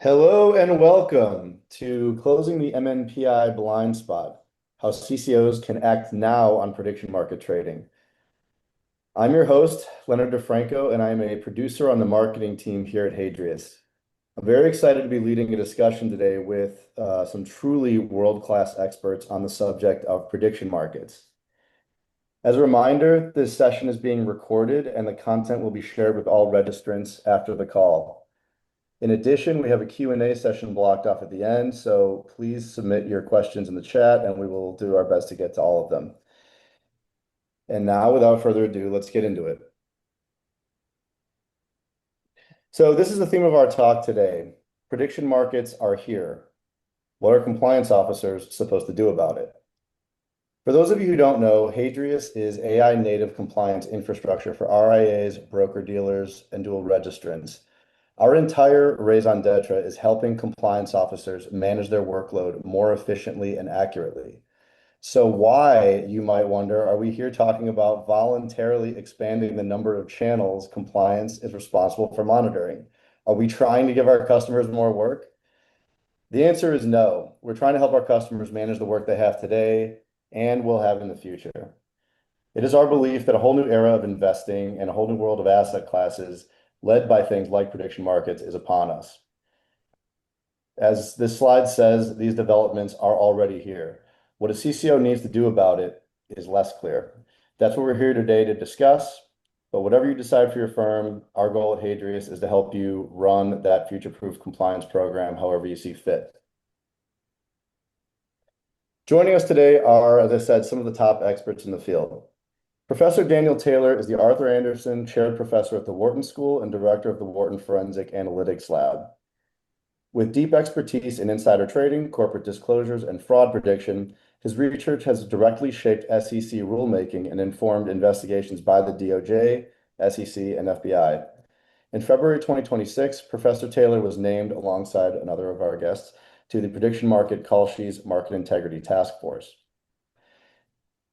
Hello and welcome to Closing the MNPI Blind Spot, how CCOs can act now on prediction market trading. I'm your host, Leonard DeFranco, and I'm a producer on the marketing team here at Hadrius. I'm very excited to be leading a discussion today with some truly world-class experts on the subject of prediction markets. As a reminder, this session is being recorded and the content will be shared with all registrants after the call. In addition, we have a Q&A session blocked off at the end, so please submit your questions in the chat and we will do our best to get to all of them. And now, without further ado, let's get into it. So this is the theme of our talk today. Prediction markets are here. What are compliance officers supposed to do about it? For those of you who don't know, Hadrius is AI native compliance infrastructure for RIAs, broker-dealers, and dual registrants. Our entire raison d'etre is helping compliance officers manage their workload more efficiently and accurately. So why, you might wonder, are we here talking about voluntarily expanding the number of channels compliance is responsible for monitoring? Are we trying to give our customers more work? The answer is no. We're trying to help our customers manage the work they have today and will have in the future. It is our belief that a whole new era of investing and a whole new world of asset classes led by things like prediction markets is upon us. As this slide says, these developments are already here. What a CCO needs to do about it is less clear. That's what we're here today to discuss. But whatever you decide for your firm, our goal at Hadrius is to help you run that future-proof compliance program however you see fit. Joining us today are, as I said, some of the top experts in the field. Professor Daniel Taylor is the Arthur Anderson Chaired Professor at the Wharton School and Director of the Wharton Forensic Analytics Lab. With deep expertise in insider trading, corporate disclosures, and fraud prediction, his research has directly shaped SEC rulemaking and informed investigations by the DOJ, SEC, and FBI. In February 2026, Professor Taylor was named, alongside another of our guests, to the prediction market Kalshi's Market Integrity Task Force.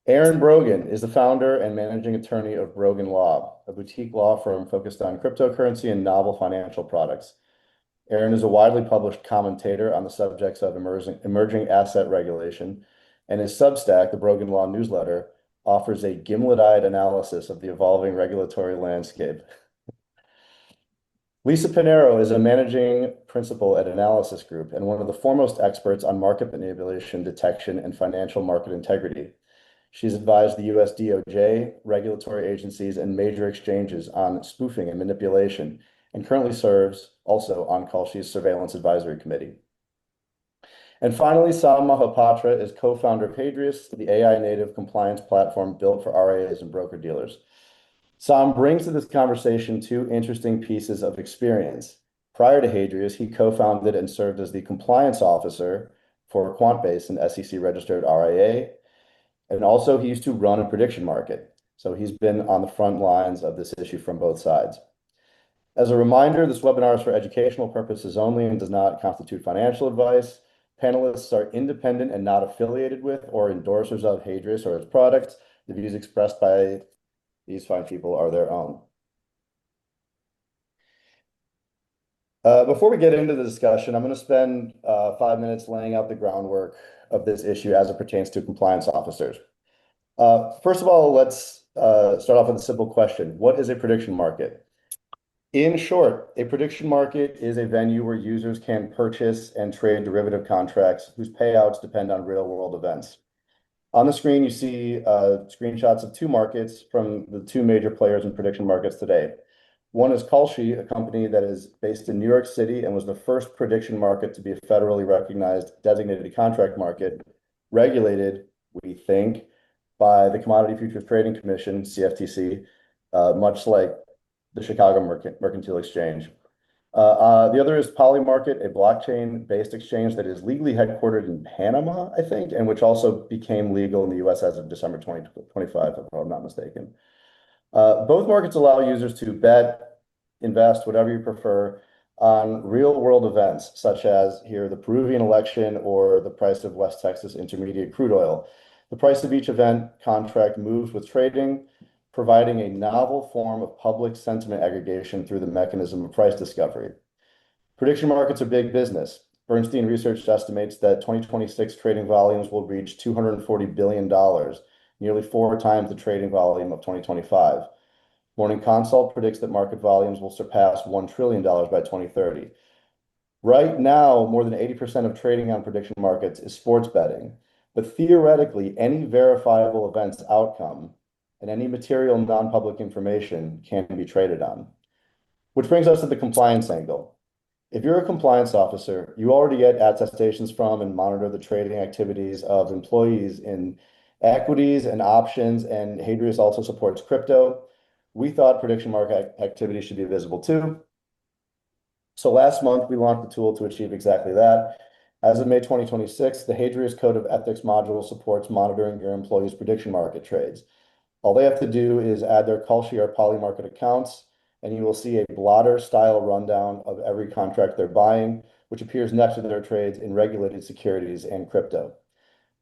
Aaron Brogan is the founder and managing attorney of Brogan Law, a boutique law firm focused on cryptocurrency and novel financial products. Aaron is a widely published commentator on the subjects of emerging asset regulation, and his Substack, the Brogan Law newsletter, offers a gimlet-eyed analysis of the evolving regulatory landscape. Lisa Pinheiro is a managing principal at Analysis Group and one of the foremost experts on market manipulation detection and financial market integrity. She's advised the US DOJ, regulatory agencies, and major exchanges on spoofing and manipulation, and currently serves also on Kalshi's Surveillance Advisory Committee. And finally, Sam Mohapatra is co-founder of Hadrius, the AI-native compliance platform built for RIAs and broker-dealers. Sam brings to this conversation two interesting pieces of experience. Prior to Hadrius, he co-founded and served as the compliance officer for Quantbase, an SEC-registered RIA, and also he used to run a prediction market. So he's been on the front lines of this issue from both sides. As a reminder, this webinar is for educational purposes only and does not constitute financial advice. Panelists are independent and not affiliated with or endorsers of Hadrius or its products. The views expressed by these fine people are their own. Before we get into the discussion, I'm going to spend 5 minutes laying out the groundwork of this issue as it pertains to compliance officers. First of all, let's start off with a simple question. What is a prediction market? In short, a prediction market is a venue where users can purchase and trade derivative contracts whose payouts depend on real-world events. On the screen, you see screenshots of two markets from the two major players in prediction markets today. One is Kalshi, a company that is based in New York City and was the first prediction market to be a federally recognized designated contract market, regulated, we think, by the Commodity Futures Trading Commission, CFTC, much like the Chicago Mercantile Exchange. The other is Polymarket, a blockchain-based exchange that is legally headquartered in Panama, I think, and which also became legal in the US as of December 2025, if I'm not mistaken. Both markets allow users to bet, invest, whatever you prefer, on real-world events, such as here the Peruvian election or the price of West Texas Intermediate crude oil. The price of each event contract moves with trading, providing a novel form of public sentiment aggregation through the mechanism of price discovery. Prediction markets are big business. Bernstein Research estimates that 2026 trading volumes will reach $240 billion, nearly 4 times the trading volume of 2025. Morning Consult predicts that market volumes will surpass $1 trillion by 2030. Right now, more than 80% of trading on prediction markets is sports betting, but theoretically, any verifiable event's outcome and any material non-public information can be traded on. Which brings us to the compliance angle. If you're a compliance officer, you already get attestations from and monitor the trading activities of employees in equities and options, and Hadrius also supports crypto. We thought prediction market activity should be visible too. So last month, we launched the tool to achieve exactly that. As of May 2026, the Hadrius Code of Ethics module supports monitoring your employees' prediction market trades. All they have to do is add their Kalshi or Polymarket accounts, and you will see a blotter-style rundown of every contract they're buying, which appears next to their trades in regulated securities and crypto.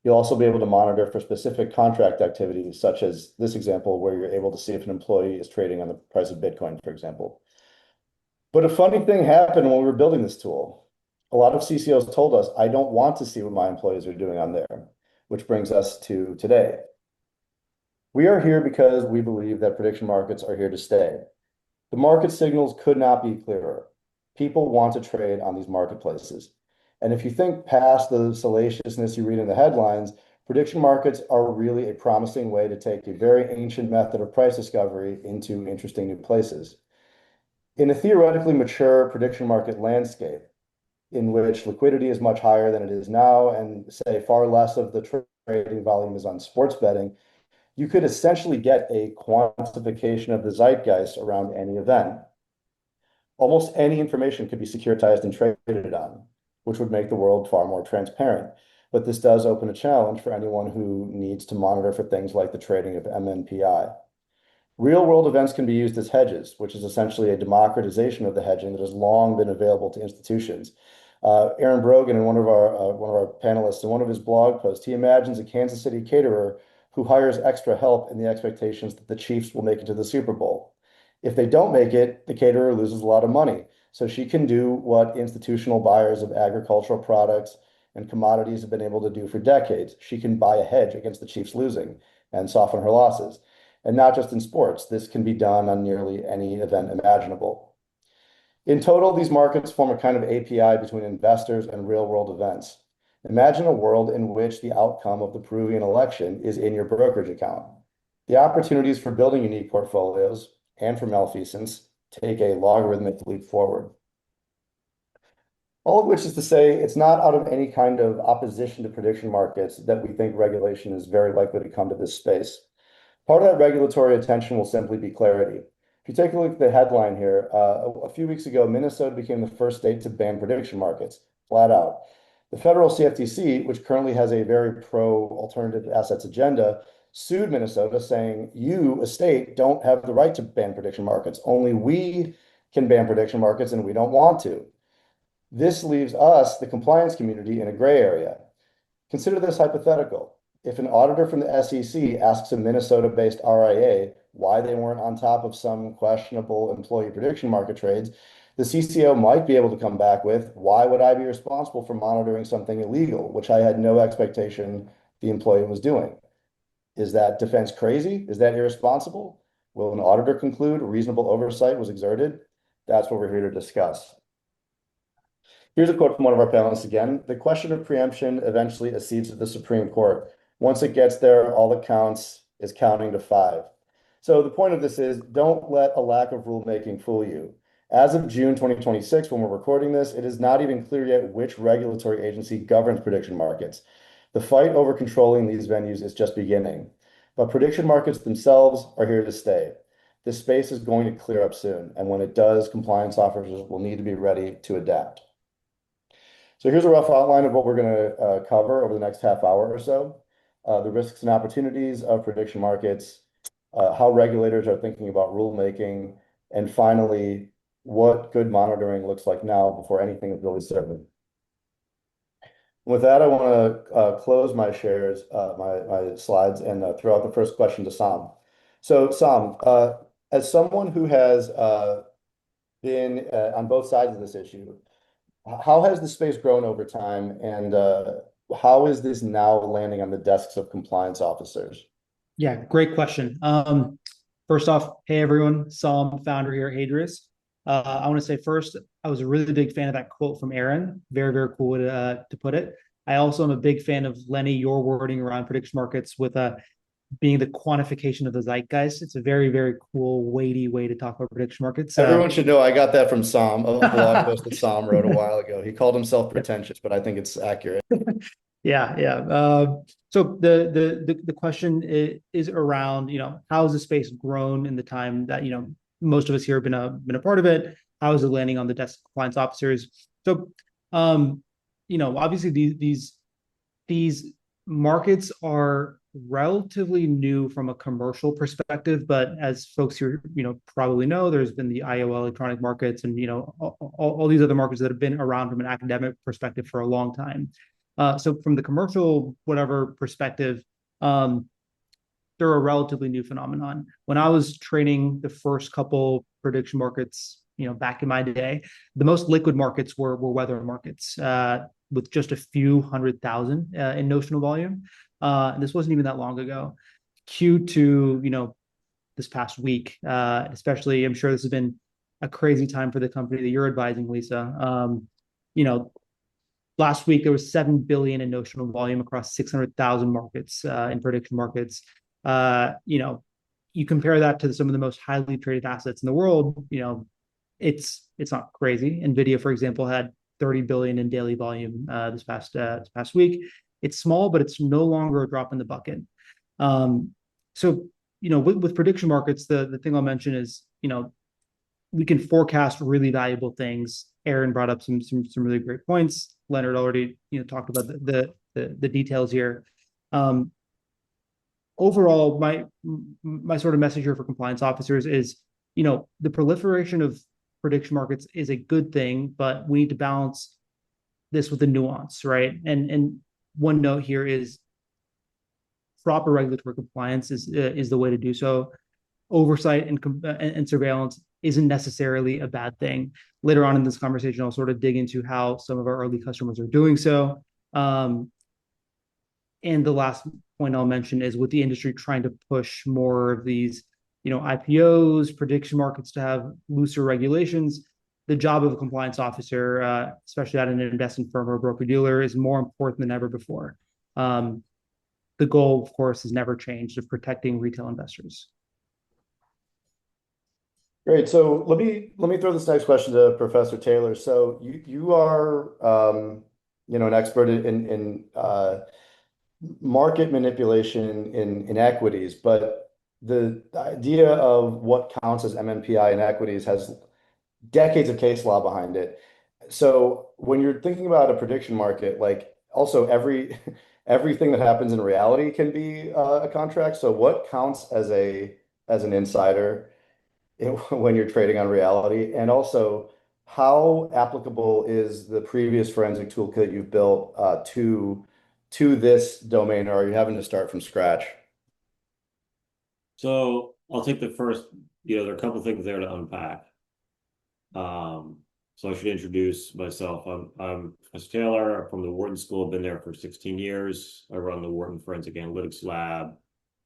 You'll also be able to monitor for specific contract activities, such as this example, where you're able to see if an employee is trading on the price of Bitcoin, for example. But a funny thing happened when we were building this tool. A lot of CCOs told us, I don't want to see what my employees are doing on there, which brings us to today. We are here because we believe that prediction markets are here to stay. The market signals could not be clearer. People want to trade on these marketplaces. And if you think past the salaciousness you read in the headlines, prediction markets are really a promising way to take a very ancient method of price discovery into interesting new places. In a theoretically mature prediction market landscape, in which liquidity is much higher than it is now, and say far less of the trading volume is on sports betting, you could essentially get a quantification of the zeitgeist around any event. Almost any information could be securitized and traded on, which would make the world far more transparent. But this does open a challenge for anyone who needs to monitor for things like the trading of MNPI. Real-world events can be used as hedges, which is essentially a democratization of the hedging that has long been available to institutions. Aaron Brogan, and one of our panelists, in one of his blog posts, he imagines a Kansas City caterer who hires extra help in the expectations that the Chiefs will make it to the Super Bowl. If they don't make it, the caterer loses a lot of money. So she can do what institutional buyers of agricultural products and commodities have been able to do for decades. She can buy a hedge against the Chiefs losing and soften her losses. And not just in sports, this can be done on nearly any event imaginable. In total, these markets form a kind of API between investors and real-world events. Imagine a world in which the outcome of the Peruvian election is in your brokerage account. The opportunities for building unique portfolios and for malfeasance take a logarithmic leap forward. All of which is to say, it's not out of any kind of opposition to prediction markets that we think regulation is very likely to come to this space. Part of that regulatory attention will simply be clarity. If you take a look at the headline here, a few weeks ago, Minnesota became the first state to ban prediction markets, flat out. The federal CFTC, which currently has a very pro-alternative assets agenda, sued Minnesota saying, you, a state, don't have the right to ban prediction markets. Only we can ban prediction markets and we don't want to. This leaves us, the compliance community, in a gray area. Consider this hypothetical. If an auditor from the SEC asks a Minnesota-based RIA why they weren't on top of some questionable employee prediction market trades, the CCO might be able to come back with, why would I be responsible for monitoring something illegal, which I had no expectation the employee was doing? Is that defense crazy? Is that irresponsible? Will an auditor conclude reasonable oversight was exerted? That's what we're here to discuss. Here's a quote from one of our panelists again. The question of preemption eventually accedes at the Supreme Court. Once it gets there, all that counts is counting to 5. So the point of this is, don't let a lack of rulemaking fool you. As of June 2026, when we're recording this, it is not even clear yet which regulatory agency governs prediction markets. The fight over controlling these venues is just beginning. But prediction markets themselves are here to stay. This space is going to clear up soon, and when it does, compliance officers will need to be ready to adapt. So here's a rough outline of what we're going to cover over the next half hour or so. The risks and opportunities of prediction markets, how regulators are thinking about rulemaking, and finally, what good monitoring looks like now before anything is really certain. With that, I want to close my shares, my slides, and throw out the first question to Sam. So Sam, as someone who has been on both sides of this issue, How has the space grown over time, and how is this now landing on the desks of compliance officers? Yeah, great question. First off, hey everyone, Sam, founder here at Hadrius. I want to say first, I was a really big fan of that quote from Aaron. Very, very cool to put it. I also am a big fan of Lenny, your wording around prediction markets with being the quantification of the zeitgeist. It's a very, very cool, weighty way to talk about prediction markets. Everyone should know I got that from Sam, a blog post that Sam wrote a while ago. He called himself pretentious, but I think it's accurate. Yeah, yeah. So the question is around, how has the space grown in the time that, most of us here have been a part of it? How is it landing on the desk of compliance officers? So, obviously these markets are relatively new from a commercial perspective, but as folks here, probably know, there's been the IO electronic markets and, all these other markets that have been around from an academic perspective for a long time. So from the commercial, whatever perspective, they're a relatively new phenomenon. When I was trading the first couple prediction markets, back in my day, the most liquid markets were weather markets, with just a few 100,000 in notional volume. And this wasn't even that long ago. Q2, this past week, especially, I'm sure this has been a crazy time for the company that you're advising, Lisa. You know, Last week there was 7 billion in notional volume across 600,000 markets in prediction markets. You compare that to some of the most highly traded assets in the world. It's not crazy. Nvidia, for example, had 30 billion in daily volume this past week. It's small, but it's no longer a drop in the bucket. With prediction markets, the thing I'll mention is we can forecast really valuable things. Aaron brought up some really great points. Leonard already talked about the details here. Overall, my sort of message here for compliance officers is the proliferation of prediction markets is a good thing, but we need to balance this with the nuance, right? And one note here is proper regulatory compliance is the way to do so. Oversight and surveillance isn't necessarily a bad thing. Later on in this conversation, I'll sort of dig into how some of our early customers are doing so. And the last point I'll mention is with the industry trying to push more of these, IPOs, prediction markets to have looser regulations, the job of a compliance officer, especially at an investment firm or a broker dealer, is more important than ever before. The goal, of course, has never changed of protecting retail investors. Great. So let me throw this next question to Professor Taylor. So you are an expert in market manipulation in equities, but the idea of what counts as MNPI in equities has decades of case law behind it. So when you're thinking about a prediction market, like also everything that happens in reality can be a contract. So what counts as an insider when you're trading on reality? And also, how applicable is the previous forensic toolkit you've built to this domain, or are you having to start from scratch? So I'll take the first, there are a couple things there to unpack. So I should introduce myself. I'm Professor Taylor. I'm from the Wharton School. I've been there for 16 years. I run the Wharton Forensic Analytics Lab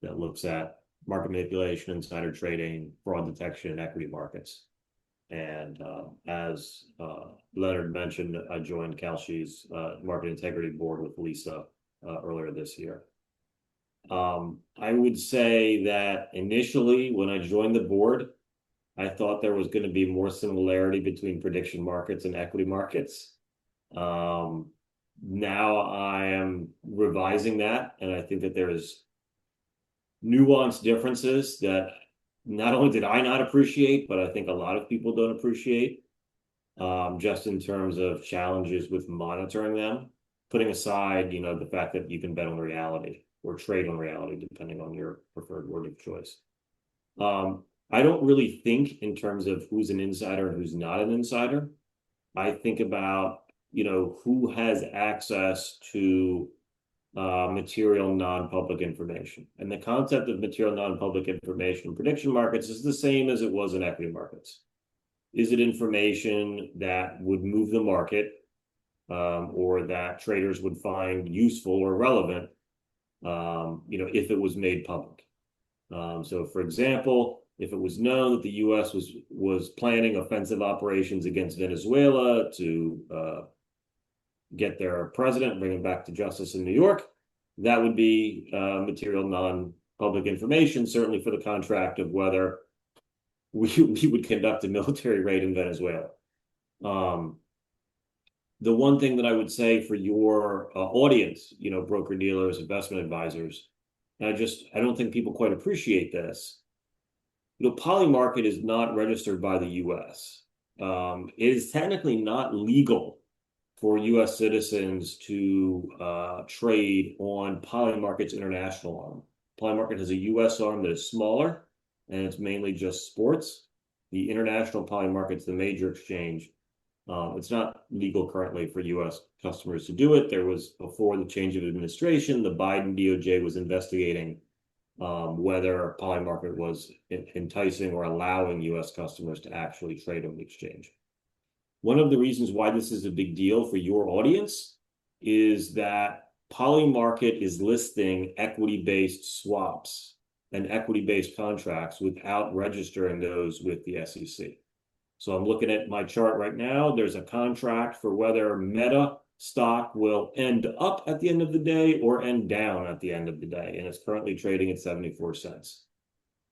that looks at market manipulation, insider trading, fraud detection, and equity markets. And as Leonard mentioned, I joined Kalshi's Market Integrity Board with Lisa earlier this year. I would say that initially, when I joined the board, I thought there was going to be more similarity between prediction markets and equity markets. Now I am revising that, and I think that there's nuanced differences that not only did I not appreciate, but I think a lot of people don't appreciate, just in terms of challenges with monitoring them, putting aside, the fact that you can bet on reality or trade on reality, depending on your preferred word of choice. I don't really think in terms of who's an insider and who's not an insider. I think about, who has access to material non-public information. And the concept of material non-public information in prediction markets is the same as it was in equity markets. Is it information that would move the market or that traders would find useful or relevant, if it was made public. So, for example, if it was known that the U.S. was planning offensive operations against Venezuela to get their president, bring him back to justice in New York, that would be material non-public information, certainly for the contract of whether we would conduct a military raid in Venezuela. The one thing that I would say for your audience, broker dealers, investment advisors, and I don't think people quite appreciate this. Polymarket is not registered by the U.S. It is technically not legal for U.S. citizens to trade on Polymarket's international arm. Polymarket has a U.S. arm that is smaller, and it's mainly just sports. The international Polymarket's the major exchange. It's not legal currently for U.S. customers to do it. There was, before the change of administration, the Biden DOJ was investigating whether Polymarket was enticing or allowing U.S. customers to actually trade on the exchange. One of the reasons why this is a big deal for your audience is that Polymarket is listing equity-based swaps and equity-based contracts without registering those with the SEC. So I'm looking at my chart right now. There's a contract for whether Meta stock will end up at the end of the day or end down at the end of the day, and it's currently trading at 74 cents.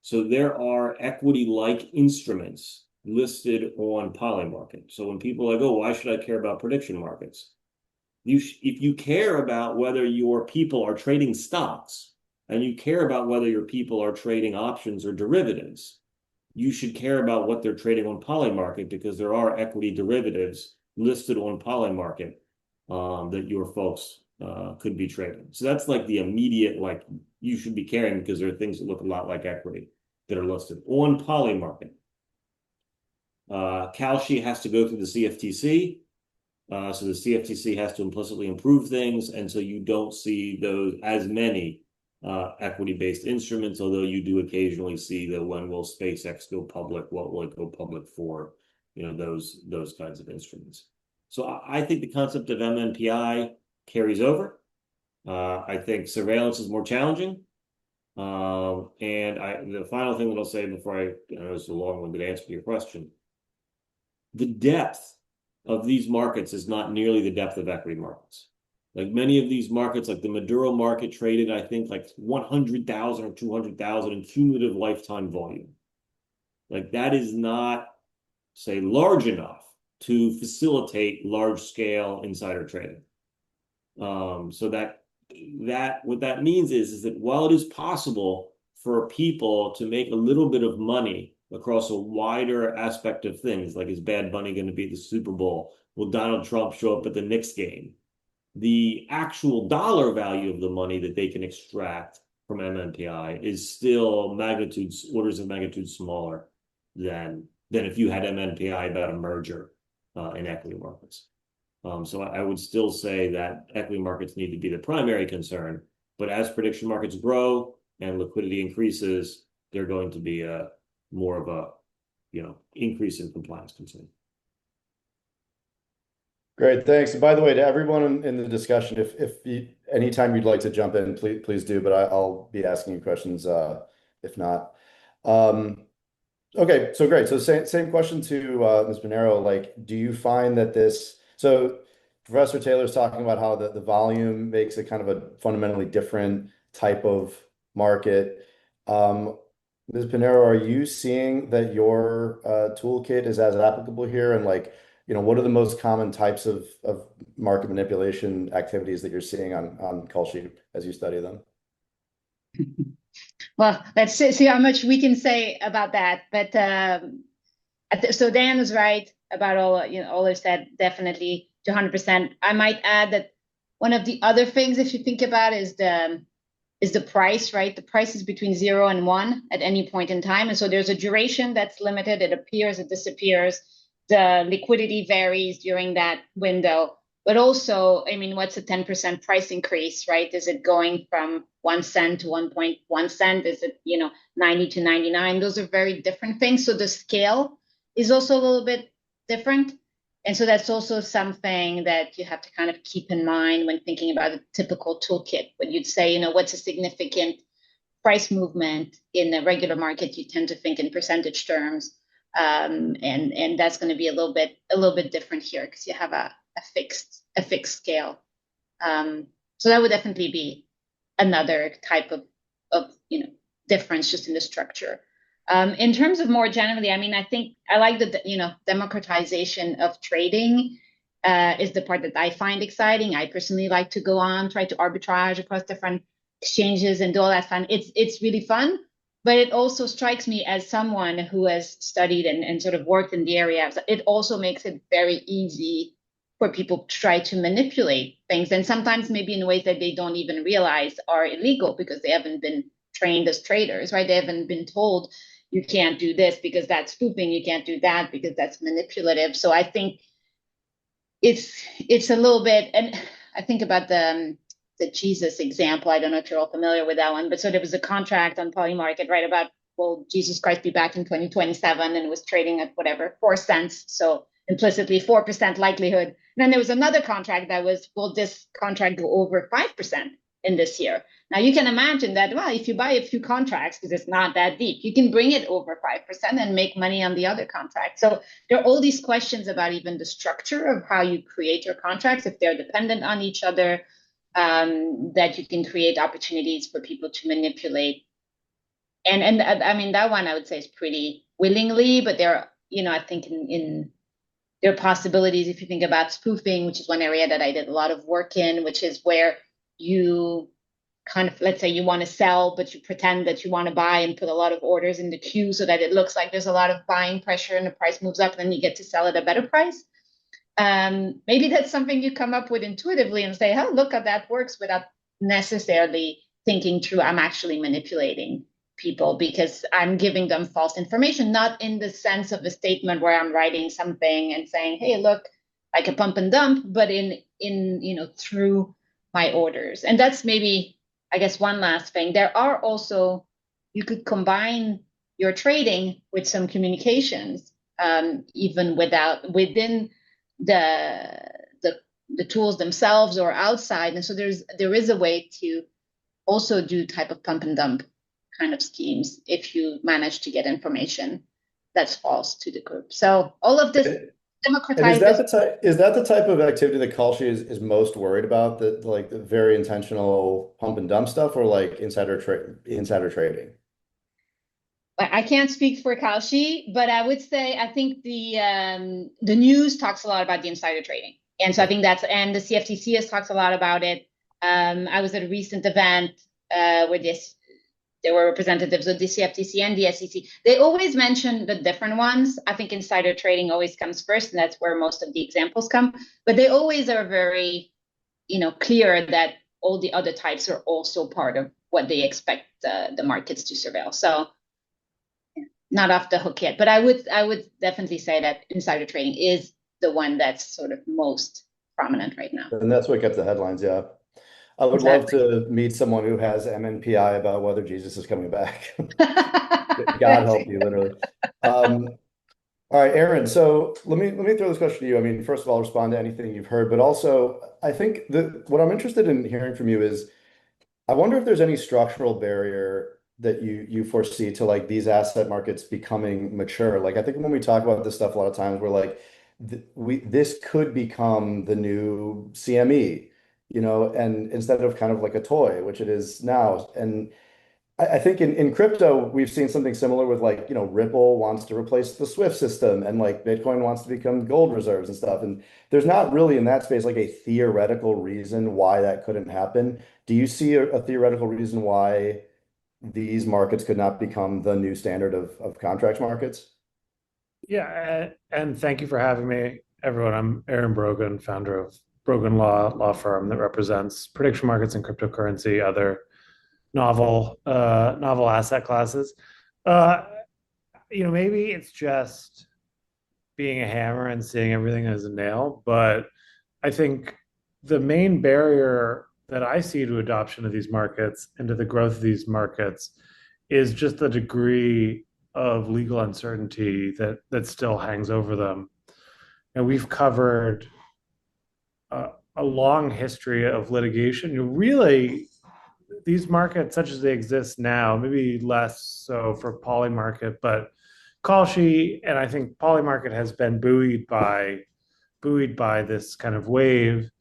So there are equity-like instruments listed on Polymarket. So when people are like, oh, why should I care about prediction markets? If you care about whether your people are trading stocks and you care about whether your people are trading options or derivatives, you should care about what they're trading on Polymarket, because there are equity derivatives listed on Polymarket that your folks could be trading. So that's like the immediate, like, you should be caring, because there are things that look a lot like equity that are listed on Polymarket. Kalshi has to go through the CFTC. So the CFTC has to implicitly improve things, and so you don't see those as many equity-based instruments, although you do occasionally see the when will SpaceX go public, what will it go public for, those kinds of instruments. So I think the concept of MNPI carries over. I think surveillance is more challenging. And the final thing that I'll say before I know it's a long-winded answer to your question, the depth of these markets is not nearly the depth of equity markets. Like many of these markets, like the Maduro market, traded, I think, like 100,000 or 200,000 in cumulative lifetime volume. Like that is not, say, large enough to facilitate large-scale insider trading. So that what that means is that while it is possible for people to make a little bit of money across a wider aspect of things, like is Bad Bunny going to be at the Super Bowl? Will Donald Trump show up at the Knicks game? The actual dollar value of the money that they can extract from MNPI is still orders of magnitude smaller than if you had MNPI about a merger in equity markets. So I would still say that equity markets need to be the primary concern, but as prediction markets grow and liquidity increases, they're going to be more of a increase in compliance concern. Great, thanks. And by the way, to everyone in the discussion, if anytime you'd like to jump in, please do, but I'll be asking you questions if not. Okay, so great. So same question to Ms. Pinheiro. Like, do you find that so Professor Taylor's talking about how the volume makes it kind of a fundamentally different type of market. Ms. Pinheiro, are you seeing that your toolkit is as applicable here? And like, what are the most common types of market manipulation activities that you're seeing on Kalshi as you study them? Well, let's see how much we can say about that. But so Dan is right about all I said, definitely 200%. I might add that one of the other things, if you think about, is the price, right? The price is between 0 and 1 at any point in time, and so there's a duration that's limited. It appears, it disappears. The liquidity varies during that window. But also, I mean, what's a 10% price increase, right? Is it going from 1 cent to 1.1 cent? Is it, 90 to 99? Those are very different things. So the scale is also a little bit different. And so that's also something that you have to kind of keep in mind when thinking about a typical toolkit. When you'd say, what's a significant price movement in the regular market, you tend to think in percentage terms. And that's going to be a little bit different here because you have a fixed scale. So that would definitely be another type of difference just in the structure. In terms of more generally, I mean, I think I like the democratization of trading is the part that I find exciting. I personally like to go on, try to arbitrage across different exchanges and do all that fun. It's really fun, but it also strikes me as someone who has studied and sort of worked in the area. It also makes it very easy for people to try to manipulate things, and sometimes maybe in ways that they don't even realize are illegal because they haven't been trained as traders, right? They haven't been told you can't do this because that's spoofing, you can't do that because that's manipulative. So I think it's a little bit, and I think about the Jesus example. I don't know if you're all familiar with that one, but so there was a contract on Polymarket, right, about, will Jesus Christ be back in 2027, and it was trading at whatever, 4 cents. So implicitly 4% likelihood. And then there was another contract that was, will this contract go over 5% in this year? Now you can imagine that, well, if you buy a few contracts, because it's not that deep, you can bring it over 5% and make money on the other contract. So there are all these questions about even the structure of how you create your contracts, if they're dependent on each other, that you can create opportunities for people to manipulate. And I mean, that one I would say is pretty willingly, but there are, I think there are possibilities if you think about spoofing, which is one area that I did a lot of work in, which is where you kind of, let's say you want to sell, but you pretend that you want to buy and put a lot of orders in the queue so that it looks like there's a lot of buying pressure and the price moves up, and then you get to sell at a better price. Maybe that's something you come up with intuitively and say, oh, look how that works, without necessarily thinking through, I'm actually manipulating people because I'm giving them false information, not in the sense of a statement where I'm writing something and saying, hey, look, like a pump and dump, but in through my orders. And that's maybe, I guess, one last thing. There are also, you could combine your trading with some communications, even within the tools themselves or outside. And so there is a way to also do type of pump and dump kind of schemes if you manage to get information that's false to the group. So all of this democratized. Is that the type of activity that Kalshi is most worried about? That, like, the very intentional pump and dump stuff, or like insider trading? I can't speak for Kalshi, but I would say I think the news talks a lot about the insider trading, and so I think and the CFTC has talked a lot about it. I was at a recent event where there were representatives of the CFTC and the SEC. They always mention the different ones. I think insider trading always comes first, and that's where most of the examples come. But they always are very, clear that all the other types are also part of what they expect the markets to surveil. So not off the hook yet, but I would definitely say that insider trading is the one that's sort of most prominent right now. And that's what gets the headlines, yeah. I would love to meet someone who has MNPI about whether Jesus is coming back. God help you, literally. All right, Aaron. So let me throw this question to you. I mean, first of all, respond to anything you've heard, but also I think what I'm interested in hearing from you is, I wonder if there's any structural barrier that you foresee to, like, these asset markets becoming mature. Like, I think when we talk about this stuff, a lot of times we're like, this could become the new CME. And instead of kind of like a toy, which it is now. And I think in crypto, we've seen something similar with, like, Ripple wants to replace the Swift system, and like Bitcoin wants to become gold reserves and stuff. And there's not really in that space like a theoretical reason why that couldn't happen. Do you see a theoretical reason why these markets could not become the new standard of contracts markets? Yeah, and thank you for having me, everyone. I'm Aaron Brogan, founder of Brogan Law firm that represents prediction markets and cryptocurrency, other novel asset classes. Maybe it's just being a hammer and seeing everything as a nail, but I think the main barrier that I see to adoption of these markets and to the growth of these markets is just the degree of legal uncertainty that still hangs over them. and we've covered a long history of litigation. Really, these markets, such as they exist now, maybe less so for Polymarket, but Kalshi, and I think Polymarket has been buoyed by this kind of wave,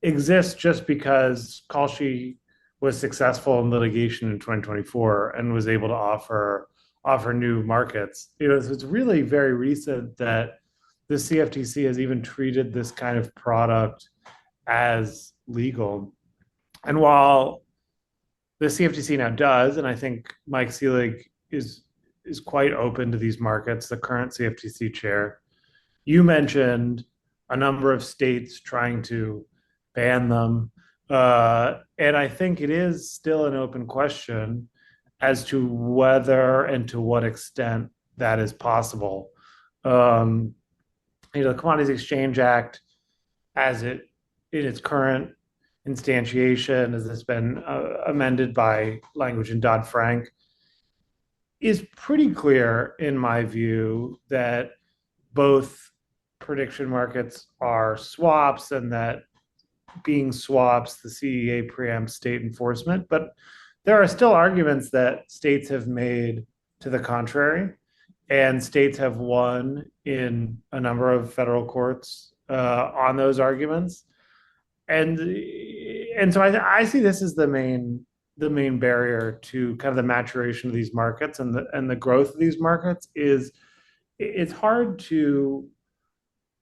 exists just because Kalshi was successful in litigation in 2024 and was able to offer new markets. So it's really very recent that the CFTC has even treated this kind of product as legal. And while the CFTC now does, and I think Mike Seelig is quite open to these markets, the current CFTC chair. You mentioned a number of states trying to ban them. And I think it is still an open question as to whether and to what extent that is possible. The Commodities Exchange Act, as it in its current instantiation, as it's been amended by language in Dodd-Frank, is pretty clear, in my view, that both prediction markets are swaps and that being swaps, the CEA preempts state enforcement. But there are still arguments that states have made to the contrary, and states have won in a number of federal courts on those arguments. And so I see this as the main barrier to kind of the maturation of these markets and the growth of these markets is it's hard to,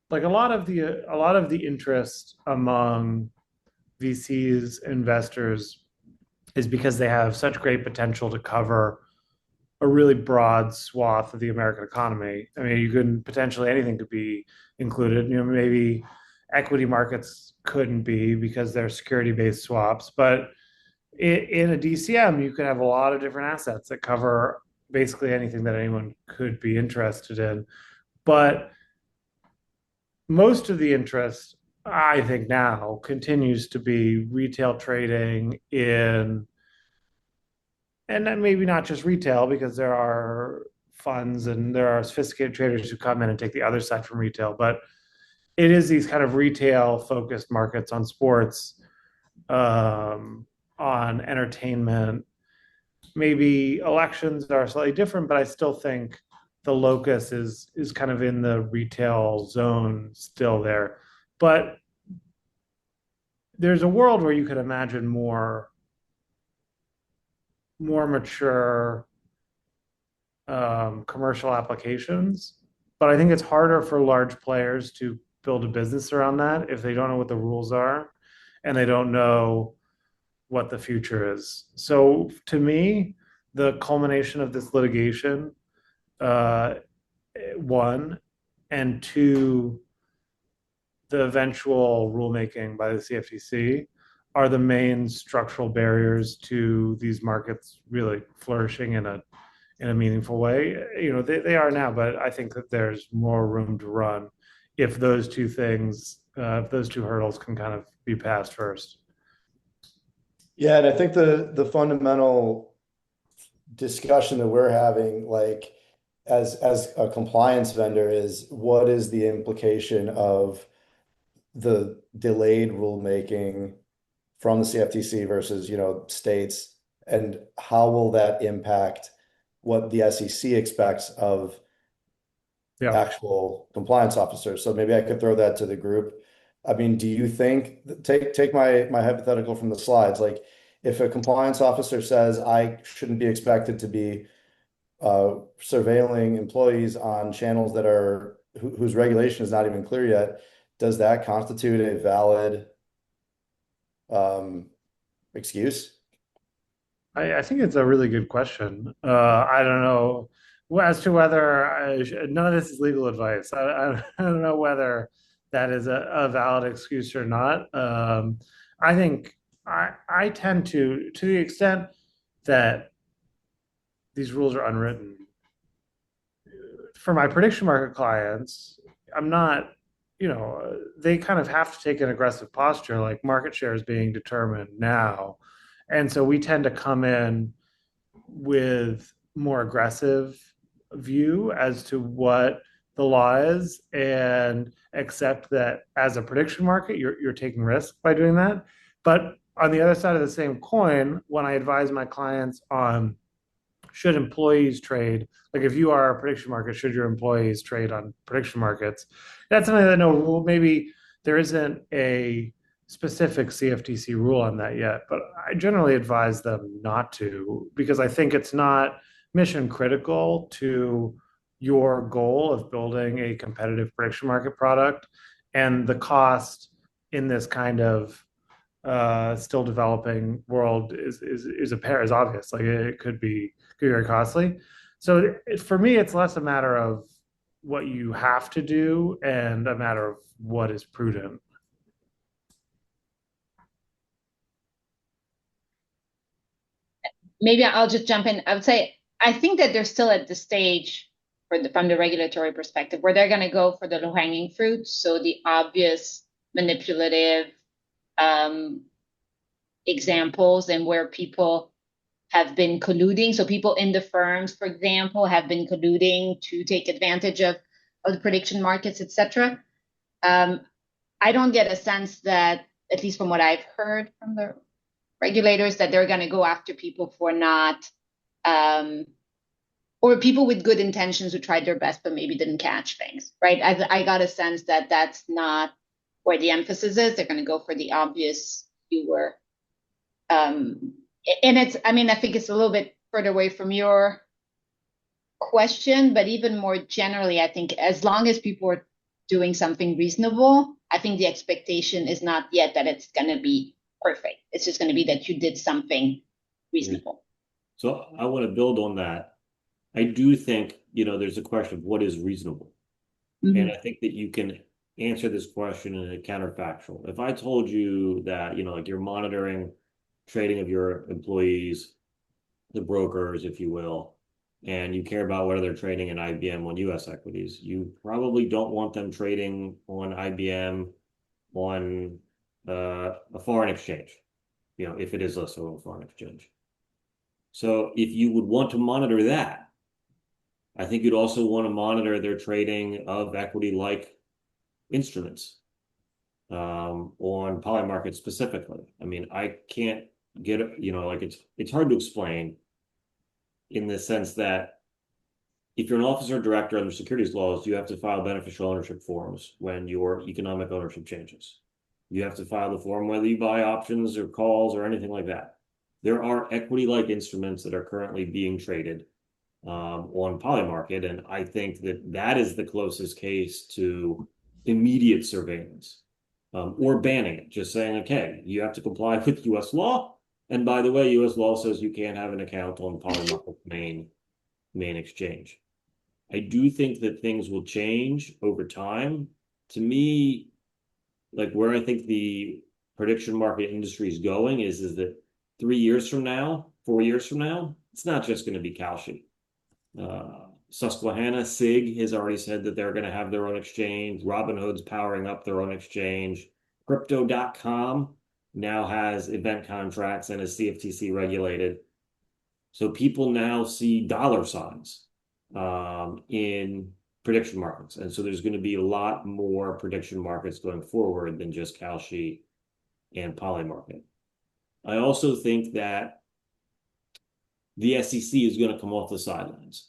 like, a lot of the interest among VCs, investors, is because they have such great potential to cover a really broad swath of the American economy. I mean, you could potentially, anything could be included. Maybe equity markets couldn't be because they're security-based swaps, but in a DCM, you could have a lot of different assets that cover basically anything that anyone could be interested in. But most of the interest, I think, now continues to be retail trading in, and then maybe not just retail, because there are funds and there are sophisticated traders who come in and take the other side from retail, but it is these kind of retail focused markets on sports, on entertainment. Maybe elections are slightly different, but I still think the locus is kind of in the retail zone still there. But there's a world where you could imagine more mature commercial applications. But I think it's harder for large players to build a business around that if they don't know what the rules are and they don't know what the future is. So to me, the culmination of this litigation, one, and two, the eventual rulemaking by the CFTC are the main structural barriers to these markets really flourishing in a meaningful way. They are now, but I think that there's more room to run if those two things, if those two hurdles can kind of be passed first. Yeah, and I think the fundamental discussion that we're having, like as a compliance vendor, is what is the implication of the delayed rulemaking from the CFTC versus, states, and how will that impact what the SEC expects of actual compliance officers? So maybe I could throw that to the group. I mean, do you think, take my hypothetical from the slides, like if a compliance officer says I shouldn't be expected to be surveilling employees on channels that are whose regulation is not even clear yet, does that constitute a valid excuse? I think it's a really good question. I don't know as to whether none of this is legal advice. I don't know whether that is a valid excuse or not. I think I tend to the extent that these rules are unwritten, for my prediction market clients, I'm not, they kind of have to take an aggressive posture, like market share is being determined now. And so we tend to come in with more aggressive view as to what the law is and accept that as a prediction market, you're taking risk by doing that. But on the other side of the same coin, when I advise my clients on should employees trade, like if you are a prediction market, should your employees trade on prediction markets? That's something that no, well, maybe there isn't a specific CFTC rule on that yet, but I generally advise them not to because I think it's not mission critical to your goal of building a competitive prediction market product, and the cost in this kind of still developing world is obvious. Like it could be very costly. So for me, it's less a matter of what you have to do and a matter of what is prudent. Maybe I'll just jump in. I would say I think that they're still at the stage from the regulatory perspective where they're going to go for the low-hanging fruits, so the obvious manipulative examples and where people have been colluding. So people in the firms, for example, have been colluding to take advantage of the prediction markets, etc. I don't get a sense that, at least from what I've heard from the regulators, that they're going to go after people for not, or people with good intentions who tried their best but maybe didn't catch things, right? I got a sense that that's not where the emphasis is. They're going to go for the obvious fewer. And it's, I mean, I think it's a little bit further away from your question, but even more generally, I think as long as people are doing something reasonable, I think the expectation is not yet that it's going to be perfect. It's just going to be that you did something reasonable. So I want to build on that. I do think, there's a question of what is reasonable. And I think that you can answer this question in a counterfactual. If I told you that, like you're monitoring trading of your employees, the brokers, if you will, and you care about whether they're trading in IBM on US equities, you probably don't want them trading on IBM on a foreign exchange, if it is also a foreign exchange. So if you would want to monitor that, I think you'd also want to monitor their trading of equity-like instruments on Polymarket specifically. I mean, I can't get it, it's hard to explain in the sense that if you're an officer or director under securities laws, you have to file beneficial ownership forms when your economic ownership changes. You have to file the form whether you buy options or calls or anything like that. There are equity-like instruments that are currently being traded on Polymarket, and I think that is the closest case to immediate surveillance or banning it, just saying, okay, you have to comply with U.S. law. And by the way, U.S. law says you can't have an account on Polymarket's main exchange. I do think that things will change over time. To me, like where I think the prediction market industry is going is that 3 years from now, 4 years from now, it's not just going to be Kalshi. Susquehanna, SIG has already said that they're going to have their own exchange. Robinhood's powering up their own exchange. Crypto.com now has event contracts and is CFTC regulated. So people now see dollar signs in prediction markets. And so there's going to be a lot more prediction markets going forward than just Kalshi and Polymarket. I also think that the SEC is going to come off the sidelines.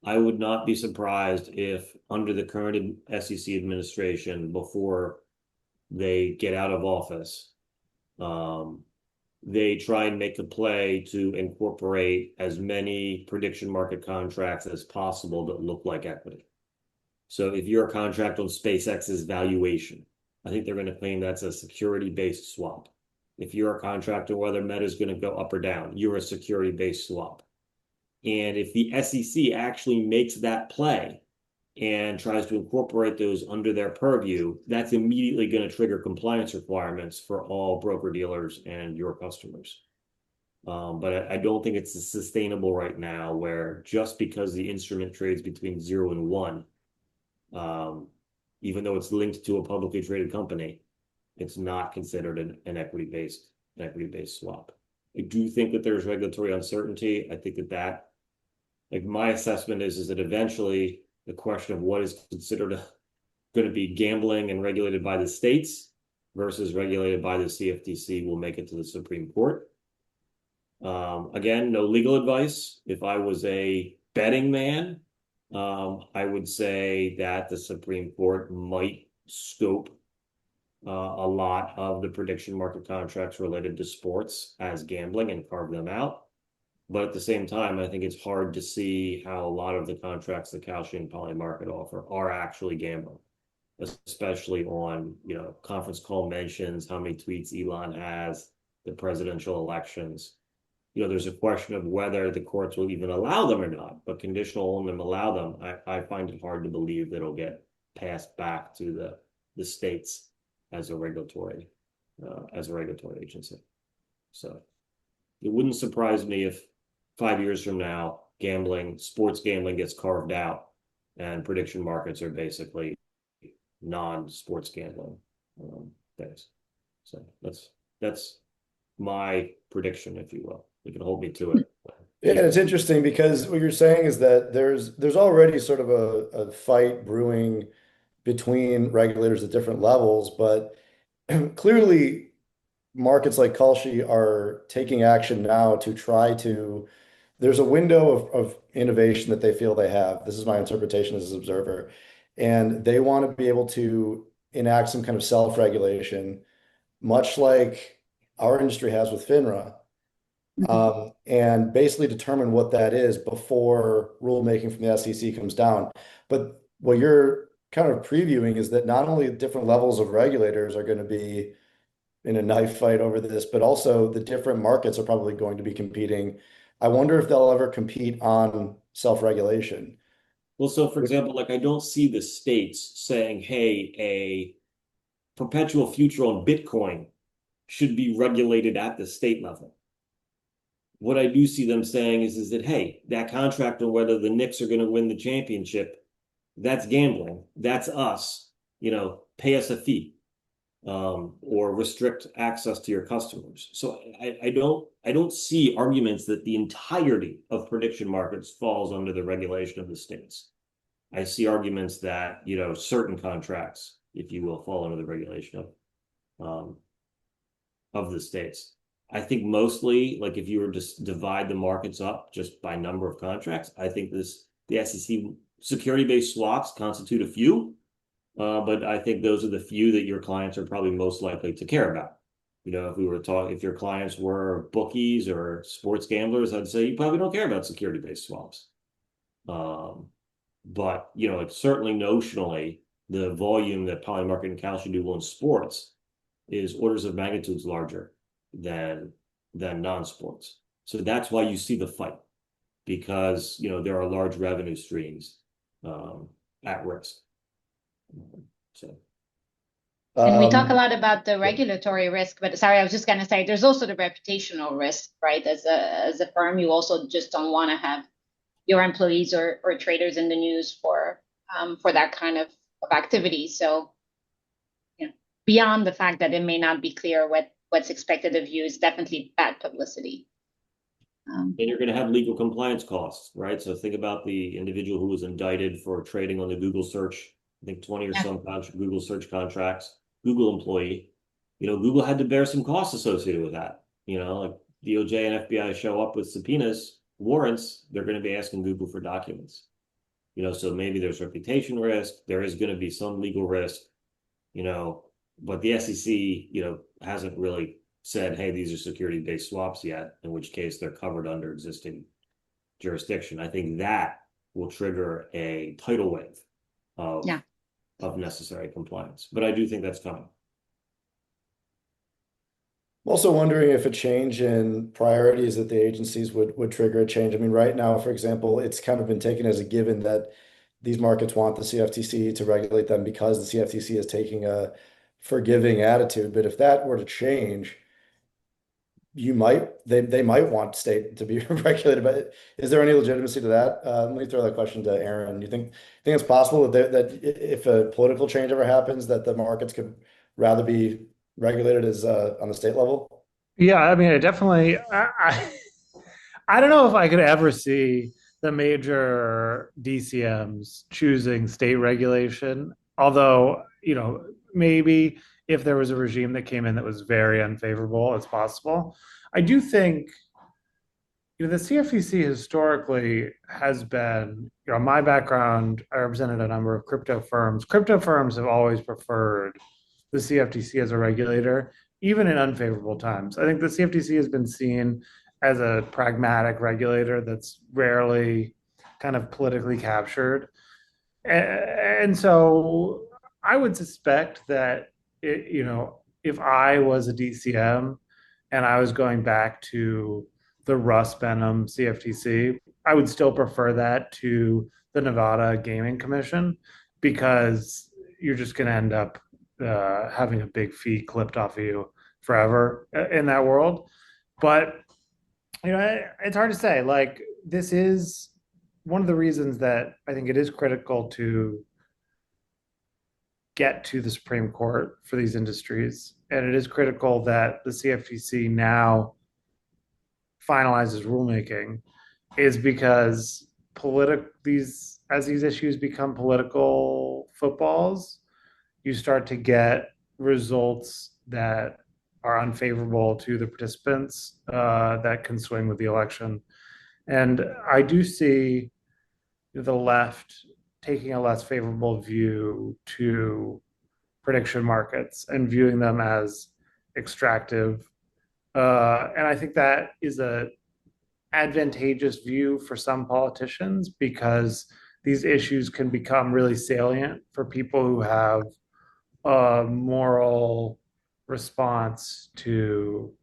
I would not be surprised if under the current SEC administration, before they get out of office, they try and make a play to incorporate as many prediction market contracts as possible that look like equity. So if you're a contract on SpaceX's valuation, I think they're going to claim that's a security-based swap. If you're a contract on whether Meta is going to go up or down, you're a security-based swap. And if the SEC actually makes that play and tries to incorporate those under their purview, that's immediately going to trigger compliance requirements for all broker-dealers and your customers. But I don't think it's sustainable right now where just because the instrument trades between 0 and 1, even though it's linked to a publicly traded company, it's not considered an equity-based swap. I do think that there's regulatory uncertainty. I think that like my assessment is that eventually the question of what is considered going to be gambling and regulated by the states versus regulated by the CFTC will make it to the Supreme Court. Again, no legal advice. If I was a betting man, I would say that the Supreme Court might scope a lot of the prediction market contracts related to sports as gambling and carve them out. But at the same time, I think it's hard to see how a lot of the contracts that Kalshi and Polymarket offer are actually gambling, especially on, conference call mentions, how many tweets Elon has, the presidential elections. There's a question of whether the courts will even allow them or not, but conditional on them allow them. I find it hard to believe that it'll get passed back to the states as a regulatory agency. So it wouldn't surprise me if 5 years from now, sports gambling gets carved out and prediction markets are basically non-sports gambling things. So that's my prediction, if you will. You can hold me to it. Yeah, it's interesting because what you're saying is that there's already sort of a fight brewing between regulators at different levels, but clearly markets like Kalshi are taking action now to try to, there's a window of innovation that they feel they have. This is my interpretation as an observer. And they want to be able to enact some kind of self-regulation, much like our industry has with FINRA, and basically determine what that is before rulemaking from the SEC comes down. But what you're kind of previewing is that not only different levels of regulators are going to be in a knife fight over this, but also the different markets are probably going to be competing. I wonder if they'll ever compete on self-regulation. Well, so for example, I don't see the states saying, hey, a perpetual future on Bitcoin should be regulated at the state level. What I do see them saying is that, hey, that contract on whether the Knicks are going to win the championship, that's gambling. That's us, pay us a fee, or restrict access to your customers. So I don't see arguments that the entirety of prediction markets falls under the regulation of the states. I see arguments that, certain contracts, if you will, fall under the regulation of the states. I think mostly, if you were to divide the markets up just by number of contracts, I think the SEC security-based swaps constitute a few, but I think those are the few that your clients are probably most likely to care about. If your clients were bookies or sports gamblers, I'd say you probably don't care about security-based swaps. But certainly notionally, the volume that Polymarket and Kalshi do on sports is orders of magnitudes larger than non-sports. So that's why you see the fight, because there are large revenue streams at risk. And we talk a lot about the regulatory risk, but sorry, I was just going to say there's also the reputational risk, right? As a firm, you also just don't want to have your employees or traders in the news for that kind of activity. So, beyond the fact that it may not be clear what's expected of you, is definitely bad publicity. And you're going to have legal compliance costs, right? So think about the individual who was indicted for trading on the Google search, I think 20 or some Google search contracts, Google employee. Google had to bear some costs associated with that. Like DOJ and FBI show up with subpoenas, warrants, they're going to be asking Google for documents. So maybe there's reputation risk. There is going to be some legal risk, but the SEC, hasn't really said, hey, these are security-based swaps yet, in which case they're covered under existing jurisdiction. I think that will trigger a tidal wave of necessary compliance. But I do think that's coming. I'm also wondering if a change in priorities at the agencies would trigger a change. I mean, right now, for example, it's kind of been taken as a given that these markets want the CFTC to regulate them because the CFTC is taking a forgiving attitude. But if that were to change, they might want state to be regulated. But is there any legitimacy to that? Let me throw that question to Aaron. You think it's possible that if a political change ever happens, that the markets could rather be regulated as on the state level? Yeah, I mean, I definitely, I don't know if I could ever see the major DCMs choosing state regulation. Although, maybe if there was a regime that came in that was very unfavorable, it's possible. I do think, the CFTC historically has been, my background, I represented a number of crypto firms. Crypto firms have always preferred the CFTC as a regulator, even in unfavorable times. I think the CFTC has been seen as a pragmatic regulator that's rarely kind of politically captured. And so I would suspect that, if I was a DCM and I was going back to the Russ Benham CFTC, I would still prefer that to the Nevada Gaming Commission, because you're just going to end up having a big fee clipped off of you forever in that world. But it's hard to say. Like, this is one of the reasons that I think it is critical to get to the Supreme Court for these industries, and it is critical that the CFTC now finalizes rulemaking, is because these issues become political footballs, you start to get results that are unfavorable to the participants, that can swing with the election. And I do see the left taking a less favorable view to prediction markets and viewing them as extractive. And I think that is a advantageous view for some politicians, because these issues can become really salient for people who have a moral response to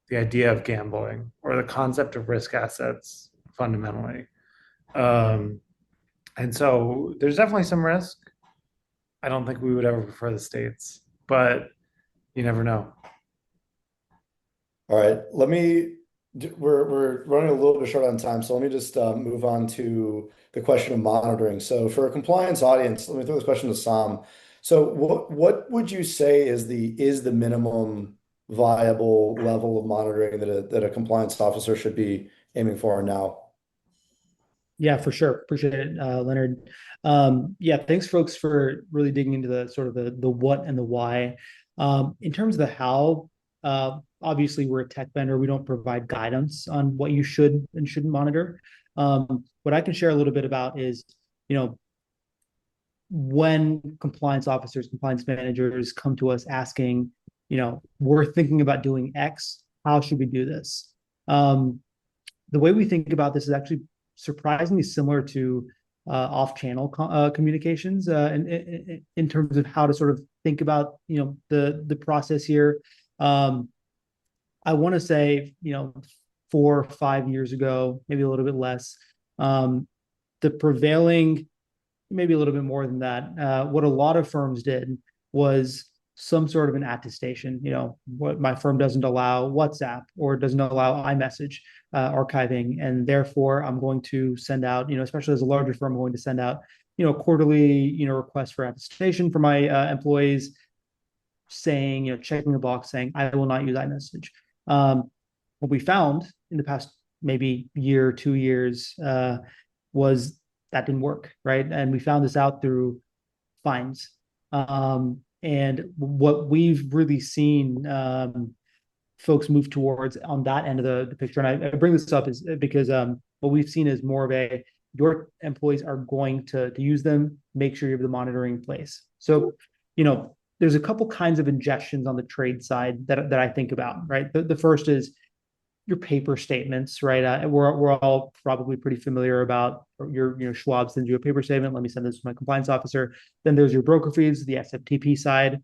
the idea of gambling or the concept of risk assets fundamentally. And so there's definitely some risk. I don't think we would ever prefer the states, but you never know. All right, we're running a little bit short on time, so let me just move on to the question of monitoring. So for a compliance audience, let me throw this question to Sam. So what would you say is the minimum viable level of monitoring that a compliance officer should be aiming for now? Yeah, for sure. Appreciate it, Leonard. Yeah, thanks folks for really digging into the sort of the what and the why. In terms of the how, obviously we're a tech vendor. We don't provide guidance on what you should and shouldn't monitor. What I can share a little bit about is, when compliance officers, compliance managers come to us asking, we're thinking about doing X, how should we do this? The way we think about this is actually surprisingly similar to off-channel communications in terms of how to sort of think about the process here. I want to say 4 or 5 years ago, maybe a little bit less, the prevailing, maybe a little bit more than that, what a lot of firms did was some sort of an attestation. What my firm doesn't allow WhatsApp or doesn't allow iMessage archiving, and therefore I'm going to send out, especially as a larger firm, I'm going to send out, quarterly, requests for attestation for my employees, saying, checking the box saying I will not use iMessage. What we found in the past maybe year, 2 years, was that didn't work, right? And we found this out through fines. And what we've really seen folks move towards on that end of the picture, and I bring this up is because what we've seen is more of your employees are going to use them, make sure you have the monitoring in place. So, there's a couple kinds of ingestions on the trade side that I think about, right? The first is your paper statements, right? We're all probably pretty familiar about your Schwab sends you a paper statement. Let me send this to my compliance officer. Then there's your broker feeds, the SFTP side.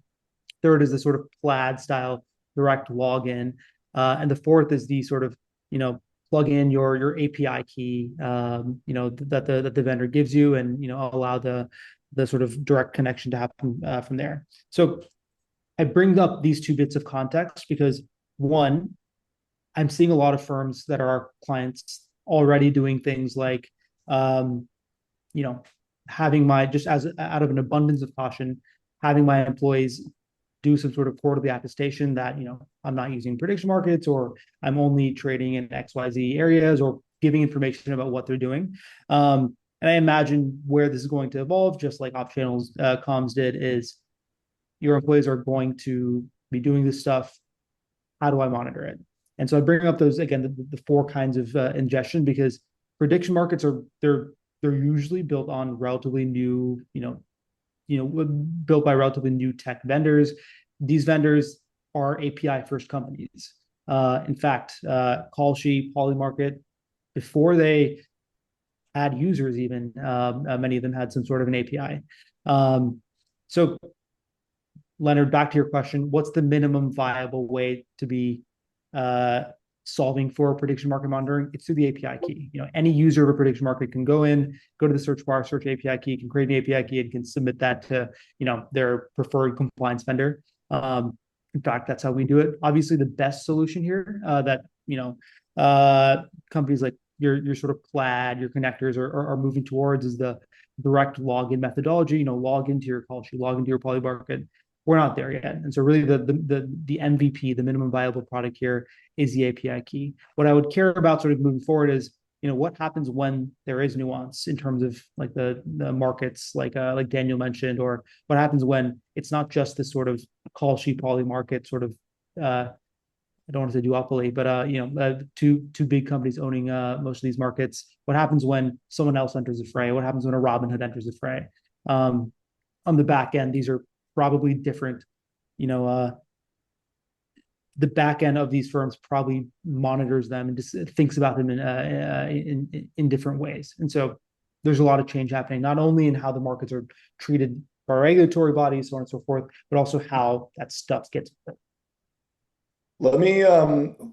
Third is the sort of plaid style direct login. And the fourth is the sort of, plug in your API key, that the vendor gives you, and, allow the sort of direct connection to happen from there. So I bring up these two bits of context because, one, I'm seeing a lot of firms that are our clients already doing things like, having just as out of an abundance of caution, having my employees do some sort of quarterly attestation that, I'm not using prediction markets, or I'm only trading in XYZ areas, or giving information about what they're doing. And I imagine where this is going to evolve, just like off-channels comms did, is your employees are going to be doing this stuff. How do I monitor it? And so I bring up those, again, the four kinds of ingestion, because prediction markets they're usually built on relatively new, built by relatively new tech vendors. These vendors are API first companies. In fact, Kalshi, Polymarket, before they had users even, many of them had some sort of an API. So Leonard, back to your question, what's the minimum viable way to be solving for prediction market monitoring? It's through the API key. Any user of a prediction market can go to the search bar, search API key, can create an API key, and can submit that to their preferred compliance vendor. In fact, that's how we do it. Obviously, the best solution here that companies like your sort of Plaid, your connectors are moving towards is the direct login methodology. Log into your Kalshi, log into your Polymarket. We're not there yet. And so really the MVP, the minimum viable product here, is the API key. What I would care about sort of moving forward is, what happens when there is nuance in terms of like the markets, like Daniel mentioned, or what happens when it's not just this sort of Kalshi Polymarket sort of I don't want to say duopoly, but two big companies owning most of these markets. What happens when someone else enters the fray? What happens when a Robinhood enters the fray? On the back end, these are probably different. The back end of these firms probably monitors them and just thinks about them in different ways. And so there's a lot of change happening, not only in how the markets are treated by regulatory bodies, so on and so forth, but also how that stuff gets built. Let me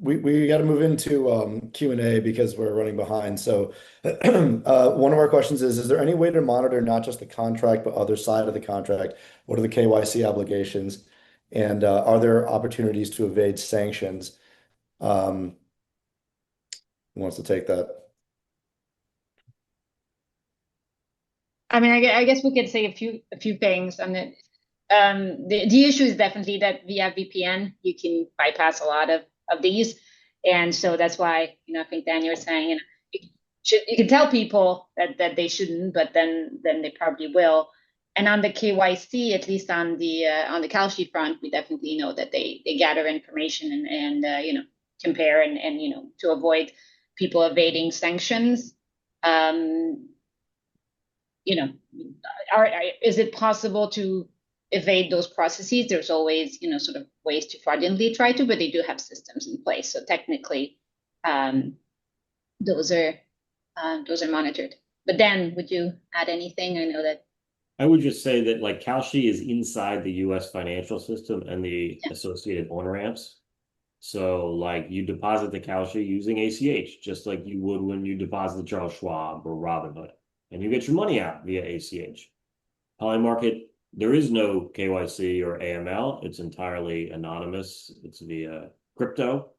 we got to move into Q&A because we're running behind. So one of our questions is there any way to monitor not just the contract but other side of the contract? What are the KYC obligations, and are there opportunities to evade sanctions? Who wants to take that? I mean, I guess we could say a few things on it. The issue is definitely that via VPN you can bypass a lot of these, and so that's why I think Daniel was saying you can tell people that they shouldn't, but then they probably will. And on the KYC, at least on the Kalshi front, we definitely know that they gather information and compare and to avoid people evading sanctions. Is it possible to evade those processes? There's always sort of ways to fraudulently try to, but they do have systems in place. So technically, those are monitored. But Dan, would you add anything? I know that. I would just say that like Kalshi is inside the U.S. financial system and the associated on-ramps. So like you deposit the Kalshi using ACH, just like you would when you deposit Charles Schwab or Robinhood, and you get your money out via ACH. Polymarket, there is no KYC or AML. It's entirely anonymous. It's via crypto.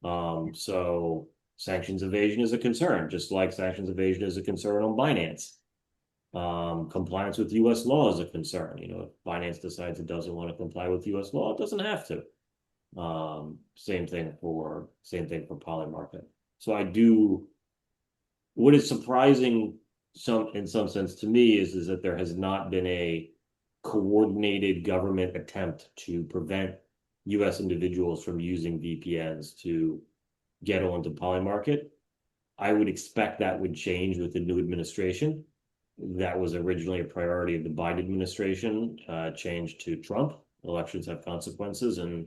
So sanctions evasion is a concern, just like sanctions evasion is a concern on Binance. Compliance with U.S. law is a concern. If Binance decides it doesn't want to comply with U.S. law, it doesn't have to. Same thing for Polymarket. So what is surprising in some sense to me is that there has not been a coordinated government attempt to prevent U.S. individuals from using VPNs to get onto Polymarket. I would expect that would change with the new administration. That was originally a priority of the Biden administration, changed to Trump. Elections have consequences, and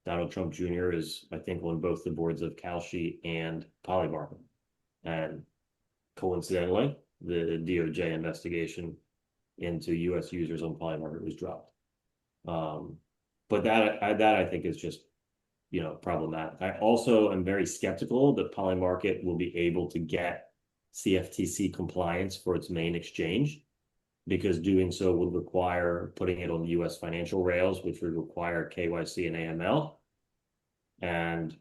Donald Trump Jr. is, I think, on both the boards of Kalshi and Polymarket. And coincidentally, the DOJ investigation into U.S. users on Polymarket was dropped. But that I think is just problematic. I also am very skeptical that Polymarket will be able to get CFTC compliance for its main exchange, because doing so would require putting it on U.S. financial rails, which would require KYC and AML. And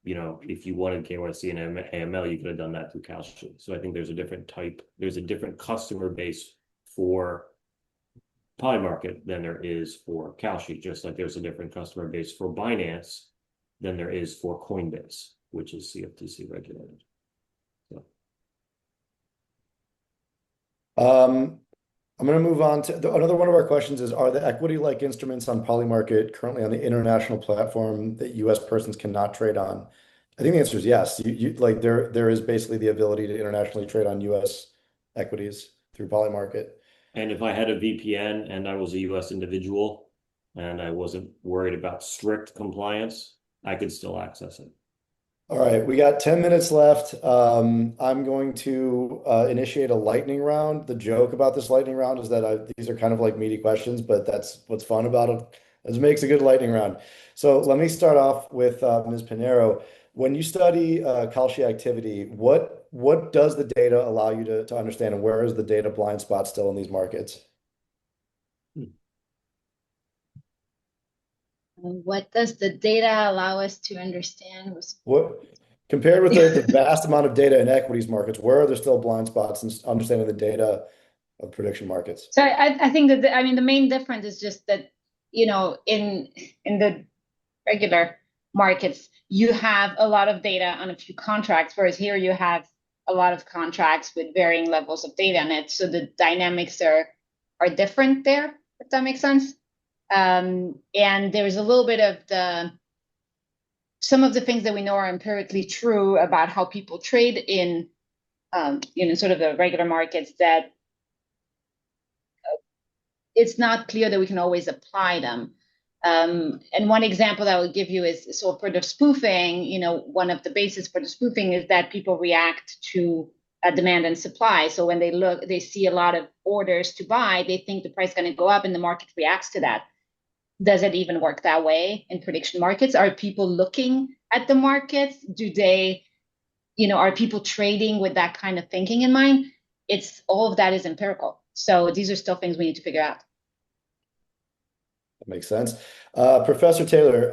if you wanted KYC and AML, you could have done that through Kalshi. So I think there's a different customer base for Polymarket than there is for Kalshi, just like there's a different customer base for Binance than there is for Coinbase, which is CFTC regulated. I'm going to move on to another one of our questions is, are the equity-like instruments on Polymarket currently on the international platform that US persons cannot trade on? I think the answer is yes. Like there is basically the ability to internationally trade on US equities through Polymarket. And if I had a VPN and I was a US individual and I wasn't worried about strict compliance, I could still access it. All right, we got 10 minutes left. I'm going to initiate a lightning round. The joke about this lightning round is that these are kind of like meaty questions, but that's what's fun about it. It makes a good lightning round. So let me start off with Ms. Pinheiro. When you study Kalshi activity, what does the data allow you to understand, and where is the data blind spot still in these markets? What does the data allow us to understand? What compared with the vast amount of data in equities markets, where are there still blind spots in understanding the data of prediction markets? So I think that I mean the main difference is just that in the regular markets you have a lot of data on a few contracts, whereas here you have a lot of contracts with varying levels of data in it. So the dynamics are different there, if that makes sense. And there's a little bit of some of the things that we know are empirically true about how people trade in sort of the regular markets that it's not clear that we can always apply them. And one example that I will give you is, so for the spoofing, one of the bases for the spoofing is that people react to demand and supply. So when they see a lot of orders to buy, they think the price is going to go up and the market reacts to that. Does it even work that way in prediction markets? Are people looking at the markets? Are people trading with that kind of thinking in mind? All of that is empirical. So these are still things we need to figure out. That makes sense. Professor Taylor,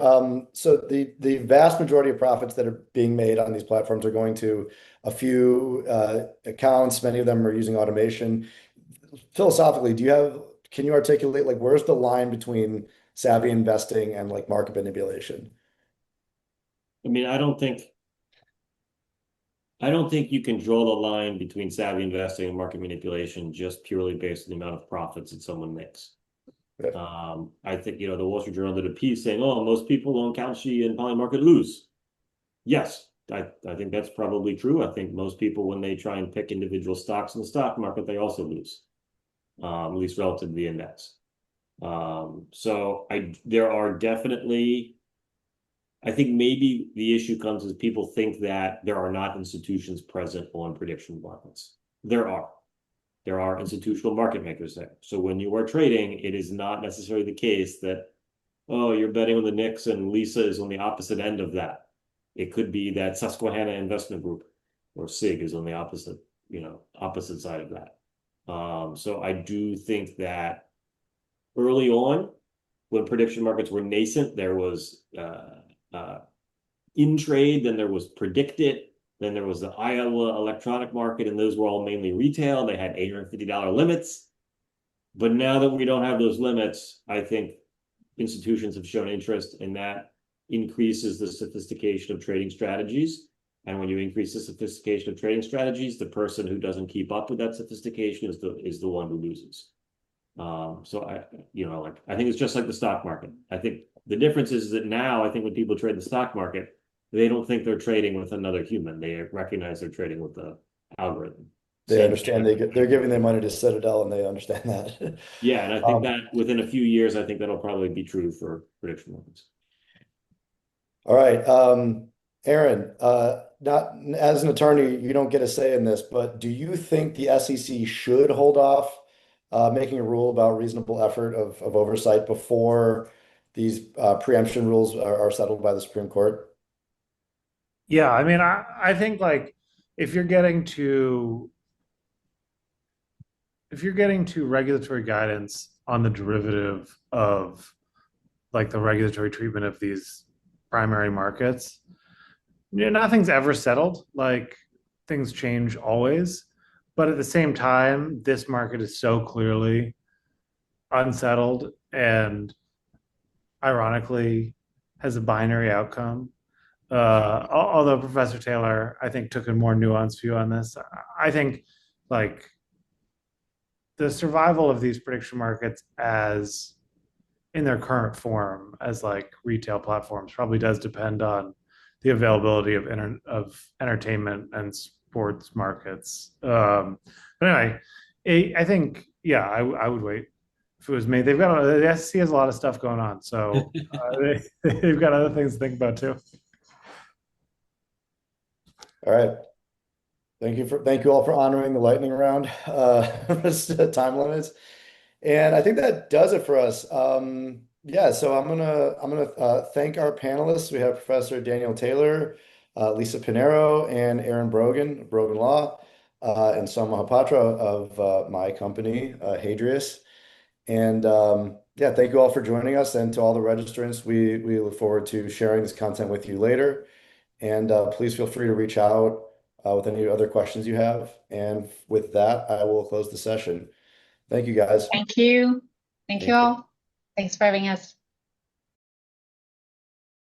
so the vast majority of profits that are being made on these platforms are going to a few accounts. Many of them are using automation. Philosophically, can you articulate like where's the line between savvy investing and like market manipulation? I mean, I don't think you can draw the line between savvy investing and market manipulation just purely based on the amount of profits that someone makes. Okay. I think, the Wall Street Journal did a piece saying, oh, most people on Kalshi and Polymarket lose. Yes, I think that's probably true. I think most people, when they try and pick individual stocks in the stock market, they also lose, at least relative to the index. So there are definitely, I think maybe the issue comes as people think that there are not institutions present on prediction markets. There are institutional market makers there. So when you are trading, it is not necessarily the case that, oh, you're betting on the Knicks and Lisa is on the opposite end of that. It could be that Susquehanna Investment Group or SIG is on the opposite side of that. So I do think that early on, when prediction markets were nascent, there was in trade, then there was predicted, then there was the Iowa electronic market, and those were all mainly retail. They had $850 limits. But now that we don't have those limits, I think institutions have shown interest, and that increases the sophistication of trading strategies. And when you increase the sophistication of trading strategies, the person who doesn't keep up with that sophistication is the one who loses. So I think it's just like the stock market. I think the difference is that now I think when people trade the stock market, they don't think they're trading with another human. They recognize they're trading with the algorithm. They understand they're giving their money to Citadel, and they understand that. Yeah, and I think that within a few years, I think that'll probably be true for prediction markets. All right, Aaron, not as an attorney, you don't get a say in this, but do you think the SEC should hold off making a rule about reasonable effort of oversight before these preemption rules are settled by the Supreme Court? Yeah, I mean, I think like if you're getting to regulatory guidance on the derivative of like the regulatory treatment of these primary markets, nothing's ever settled. Like things change always. But at the same time, this market is so clearly unsettled and ironically has a binary outcome. Although Professor Taylor, I think, took a more nuanced view on this. I think like the survival of these prediction markets as in their current form as like retail platforms probably does depend on the availability of entertainment and sports markets. But anyway, I think yeah, I would wait if it was me. The SEC has a lot of stuff going on, so they've got other things to think about too. All right. Thank you all for honoring the lightning round time limits. And I think that does it for us. Yeah, so I'm gonna thank our panelists. We have Professor Daniel Taylor, Lisa Pinheiro, and Aaron Brogan, Brogan Law, and Sam Mohapatra of my company, Hadrius. And yeah, thank you all for joining us, and to all the registrants, we look forward to sharing this content with you later. And please feel free to reach out with any other questions you have. And with that, I will close the session. Thank you, guys. Thank you. Thank Thank you you. all. Thanks for having us.